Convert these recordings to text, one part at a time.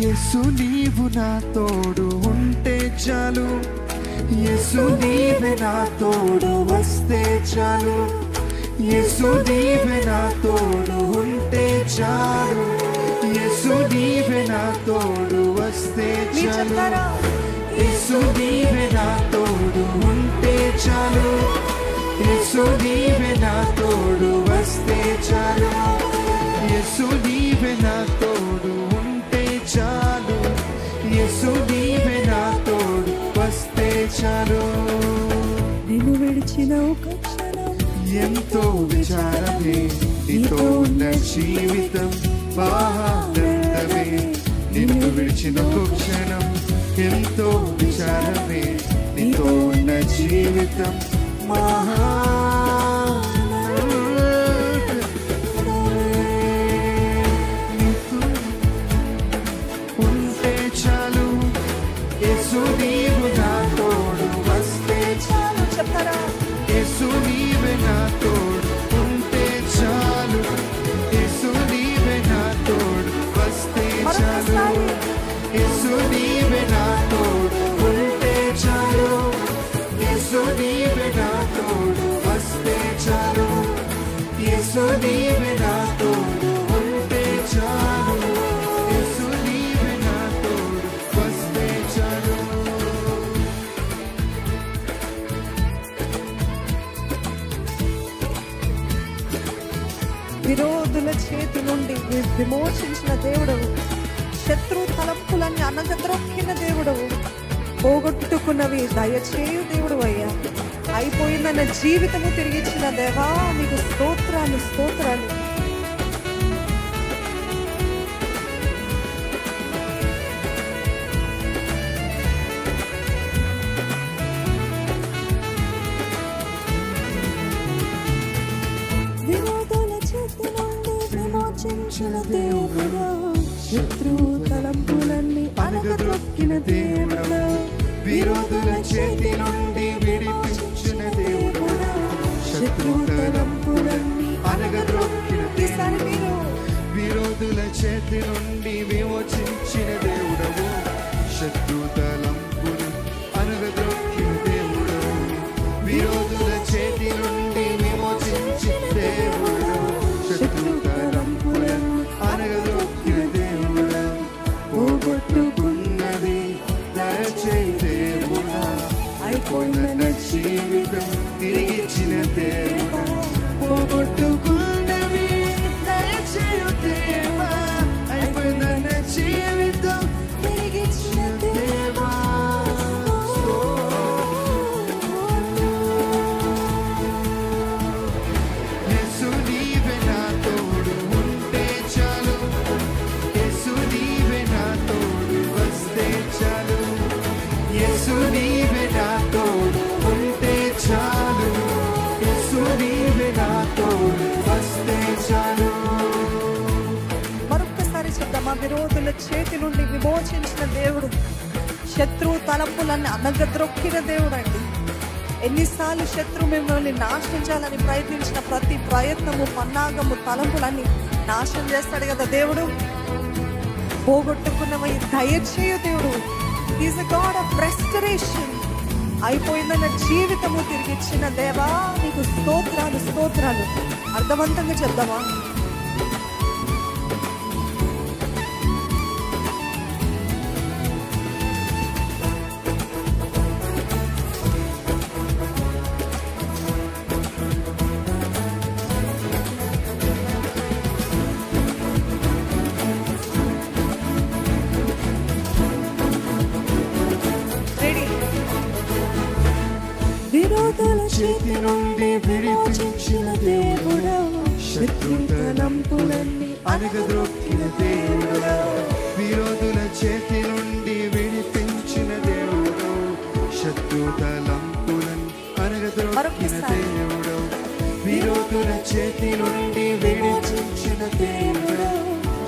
యేసు నీవు నా తోడు ఉంటే చాలు, యేసు నీవే నా తోడు వస్తే చాలు, యేసు నీవే నా తోడు ఉంటే చాలు, యేసు నీవే నా తోడు వస్తే చాలు, యేసు నీవే నా తోడు ఉంటే చాలు, యేసు నీవే నా తోడు వస్తే చాలు, యేసు నీవే నా తోడు ఉంటే చాలు, యేసు నీవే నా తోడు వస్తే చాలు. నిన్ను విడిచిన ఒక క్షణం ఎంతో విచారమే, నీతో ఉన్న జీవితం మహానందమే. నిన్ను విడిచిన ఒక క్షణం ఎంతో విచారమే, నీతో ఉన్న జీవితం ఉంటే చాలు, యేసు నీవు నా తోడు వస్తే చాలు. చెప్తారా? యేసు నీవే నా తోడు ఉంటే చాలు, యేసు నీవే నా తోడు వస్తే చాలు, యేసు నీవే నా తోడు ఉంటే చాలు, యేసు నీవే నా తోడు వస్తే చాలు, యేసు నీవే నా తోడు ఉంటే చాలు, యేసు నీవే నా తోడు వస్తే చాలు. విరోధుల చేతి నుండి విమోచించిన దేవుడవు, శత్రు తలంపులన్నీ అనగద్రొక్కిన దేవుడవు, పోగొట్టుకున్నవి దయచేయు దేవుడు అయ్యా. అయిపోయిందన్న జీవితము తిరిగిచ్చిన దేవా, నీకు స్తోత్రాలు స్తోత్రాలు. విరోధుల చేతి నుండి విమోచించిన దేవుడా, శత్రు తలంపులన్నీ అనగద్రొక్కిన దేవుడా, విరోధుల చేతి నుండి విడిపించిన దేవుడా, శత్రు తలంపులన్నీ అనగద్రొక్కిన దేవుడా, విరోధుల చేతి నుండి విమోచించిన దేవుడవు, శత్రు తలంపులు అనగద్రొక్కిన దేవుడవు, విరోధుల చేతి నుండి విమోచించిన దేవుడు, శత్రు తలంపులను అనగద్రొక్కిన దేవుడు, పోగొట్టుకున్నది దయచేయి దేవుడా, అయిపోయిన జీవితం తిరిగిచ్చిన దేవుడా, పోగొట్టుకున్నవి దయచేయు దేవా, అయిపోయిన జీవితం తిరిగిచ్చిన దేవా. యేసు నీవే నా తోడు ఉంటే చాలు, యేసు నీవే నా తోడు వస్తే చాలు, యేసు నీవే నా తోడు ఉంటే చాలు, యేసు నీవే నా తోడు వస్తే చాలు. మరొక్కసారి చెప్దామా? విరోధుల చేతి నుండి విమోచించిన దేవుడు, శత్రు తలంపులన్నీ అనగద్రొక్కిన దేవుడు అండి. ఎన్నిసార్లు శత్రు మిమ్మల్ని నాశించాలని ప్రయత్నించిన ప్రతి ప్రయత్నము, పన్నాగము, తలంపులన్నీ నాశనం చేస్తాడు కదా దేవుడు. పోగొట్టుకున్నవి దయచేయు దేవుడు. Is a God of restoration. అయిపోయిందన్న జీవితము తిరిగిచ్చిన దేవా, నీకు స్తోత్రాలు స్తోత్రాలు. అర్థవంతంగా చెప్దామా? విరోధుల చేతి నుండి విడిపించిన దేవుడా, శత్రు తలంపులన్నీ అనగద్రొక్కిన దేవుడా, విరోధుల చేతి నుండి విడిపించిన దేవుడు, శత్రు తలంపులన్నీ అనగద్రొక్కిన దేవుడు, విరోధుల చేతి నుండి విడిపించిన దేవుడు,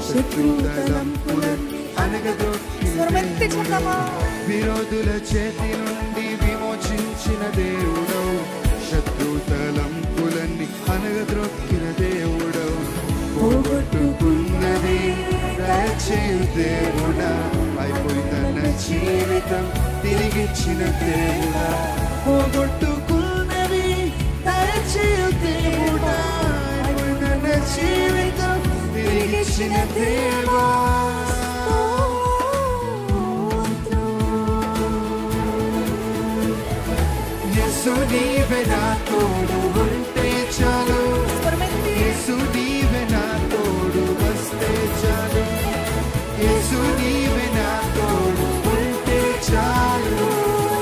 శత్రు తలంపులన్నీ అనగద్రొక్కిన దేవుడు, విరోధుల చేతి నుండి విమోచించిన దేవుడు, శత్రు తలంపులన్నీ అనగద్రొక్కిన దేవుడు, పోగొట్టుకున్నది దయచేయు దేవుడా, జీవితం తిరిగిచ్చిన దేవుడా, పోగొట్టుకున్నవి దయచేయు దేవుడా, నా జీవితం తిరిగిచ్చిన దేవా. యేసు నీవే నా తోడు ఉంటే చాలు, యేసు నీవే నా తోడు వస్తే చాలు, యేసు నీవే నా తోడు ఉంటే చాలు,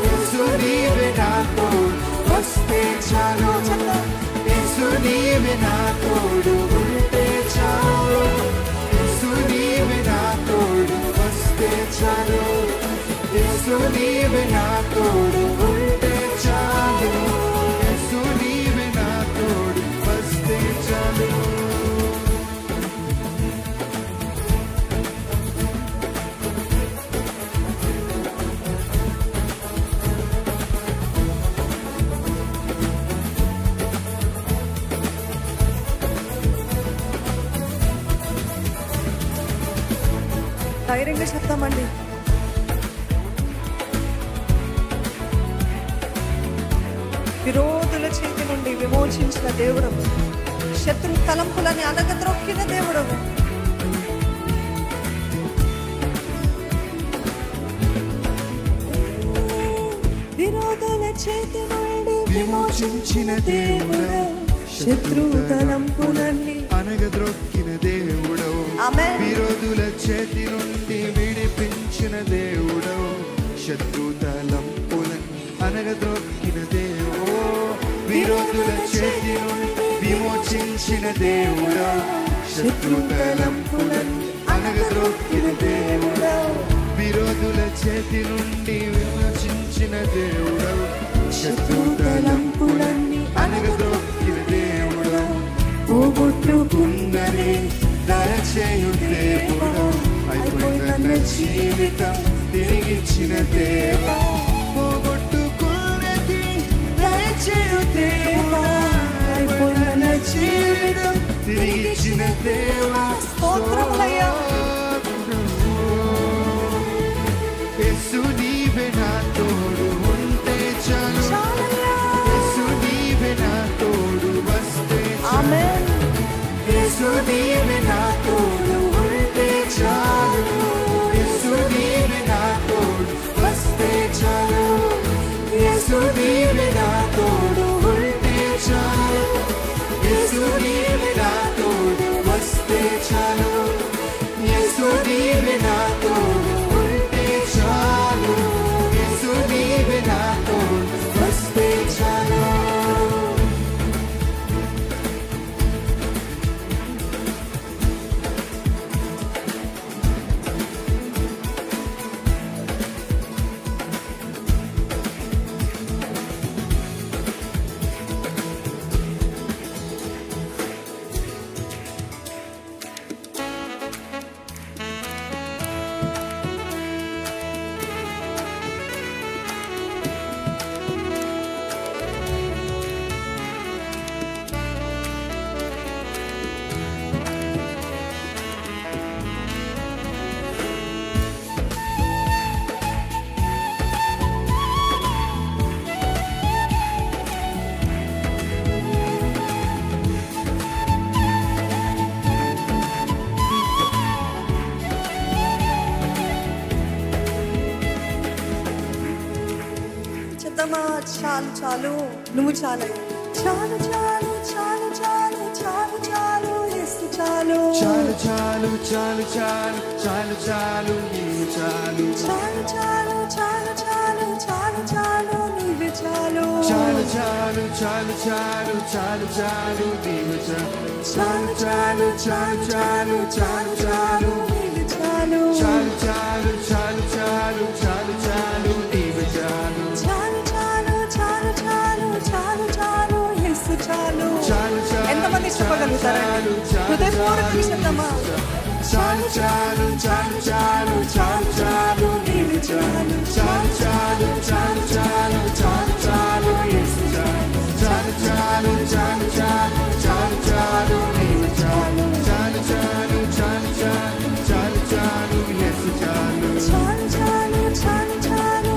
యేసు నీవే నా తోడు వస్తే చాలు, యేసు నీవే నా తోడు ఉంటే చాలు, యేసు నీవే నా తోడు వస్తే చాలు, యేసు నీవే నా తోడు ఉంటే చాలు, యేసు నీవే నా తోడు వస్తే చాలు. ధైర్యంగా చెప్తామండి. విరోధుల చేతి నుండి విమోచించిన దేవుడవు, శత్రు తలంపులని అనగద్రొక్కిన దేవుడవు. విరోధుల చేతి నుండి విమోచించిన దేవుడవు, శత్రు తలంపులన్నీ అనగద్రొక్కిన దేవుడవు, ఆమేన్. విరోధుల చేతి నుండి విడిపించిన దేవుడవు, శత్రు తలంపులను అనగద్రొక్కిన దేవుడు, విరోధుల చేతి నుండి విమోచించిన దేవుడవు, శత్రు తలంపులను అనగద్రొక్కిన దేవుడవు, విరోధుల చేతి నుండి విమోచించిన దేవుడవు, శత్రు తలంపులన్నీ అనగద్రొక్కిన దేవుడవు, పోగొట్టుకున్నది దయచేయు దేవుడవు, అయిపోయిన జీవితం తిరిగిచ్చిన దేవా, పోగొట్టుకున్నది దయచేయు దేవా, అయిపోయిన జీవితం తిరిగిచ్చిన దేవా. స్తోత్రములయ్యా. యేసు నీవే నా తోడు ఉంటే చాలు, యేసు నీవే నా తోడు వస్తే చాలు, యేసు నీవే నా తోడు ఉంటే చాలు, యేసు నీవే నా తోడు వస్తే చాలు, యేసు నీవే నా తోడు ఉంటే చాలు, యేసు నీవే నా తోడు వస్తే చాలు, యేసు నీవే నా తోడు ఉంటే చాలు, యేసు నీవే నా తోడు వస్తే చాలు. చెప్తామా? చాలు చాలు, నువ్వు చాలు, చాలు చాలు చాలు చాలు చాలు చాలు, యేసు చాలు, చాలు చాలు చాలు చాలు చాలు చాలు నీవు చాలు, చాలు చాలు చాలు చాలు చాలు చాలు, నీవే చాలు, చాలు చాలు చాలు చాలు చాలు చాలు నీవు చాలు, చాలు చాలు చాలు చాలు చాలు చాలు నీవే చాలు, చాలు చాలు చాలు చాలు చాలు చాలు నీవు చాలు, చాలు చాలు చాలు చాలు చాలు చాలు, యేసు చాలు. చాలు చాలు ఎంతమంది చెప్పగలుగుతారండి? హృదయపూర్వకంగా చెప్తామా? చాలు చాలు చాలు చాలు చాలు చాలు నీవు చాలు, చాలు చాలు చాలు చాలు చాలు చాలు యేసు చాలు, చాలు చాలు చాలు చాలు చాలు చాలు నీవు చాలు, చాలు చాలు చాలు చాలు చాలు చాలు యేసు చాలు, చాలు చాలు చాలు చాలు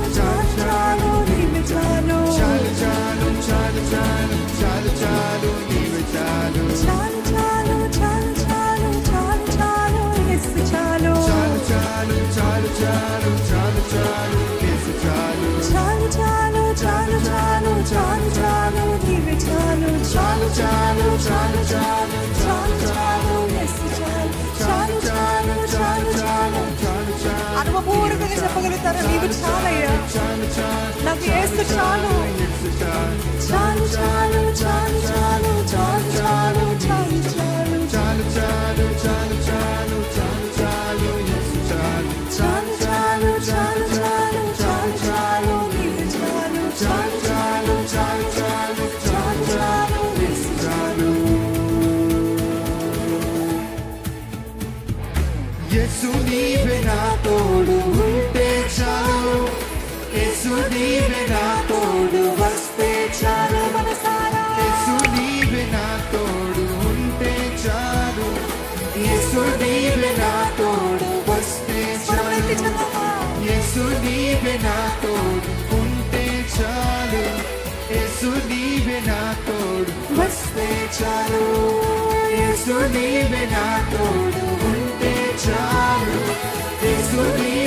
చాలు చాలు చాలు చాలు చాలు యేసు చాలు చాలు చాలు చాలు చాలు చాలు చాలు నీవే చాలు చాలు చాలు చాలు చాలు చాలు చాలు యేసు చాలు చాలు చాలు చాలు చాలు చాలు చాలు అనుభవపూర్వకంగా చెప్పగలుగుతారా నీవు చాలయ్యా చాలు చాలు నాకు యేసు చాలు యేసు చాలు చాలు చాలు చాలు చాలు చాలు చాలు చాలు చాలు చాలు చాలు చాలు చాలు చాలు చాలు యేసు చాలు చాలు చాలు చాలు చాలు చాలు చాలు నీవే చాలు చాలు చాలు చాలు చాలు చాలు చాలు యేసు చాలు యేసు నీవే నా తోడు ఉంటే చాలు యేసు నీవే నా తోడు వస్తే చాలు మనసారా యేసు నీవే నా తోడు ఉంటే చాలు యేసు నీవే నా తోడు వస్తే స్వరమెత్తి చాలు చదవమ్మా. యేసు నీవే నా తోడు ఉంటే చాలు యేసు నీవే నా తోడు వస్తే చాలు యేసు నీవే నా తోడు ఉంటే చాలు యేసు నీవే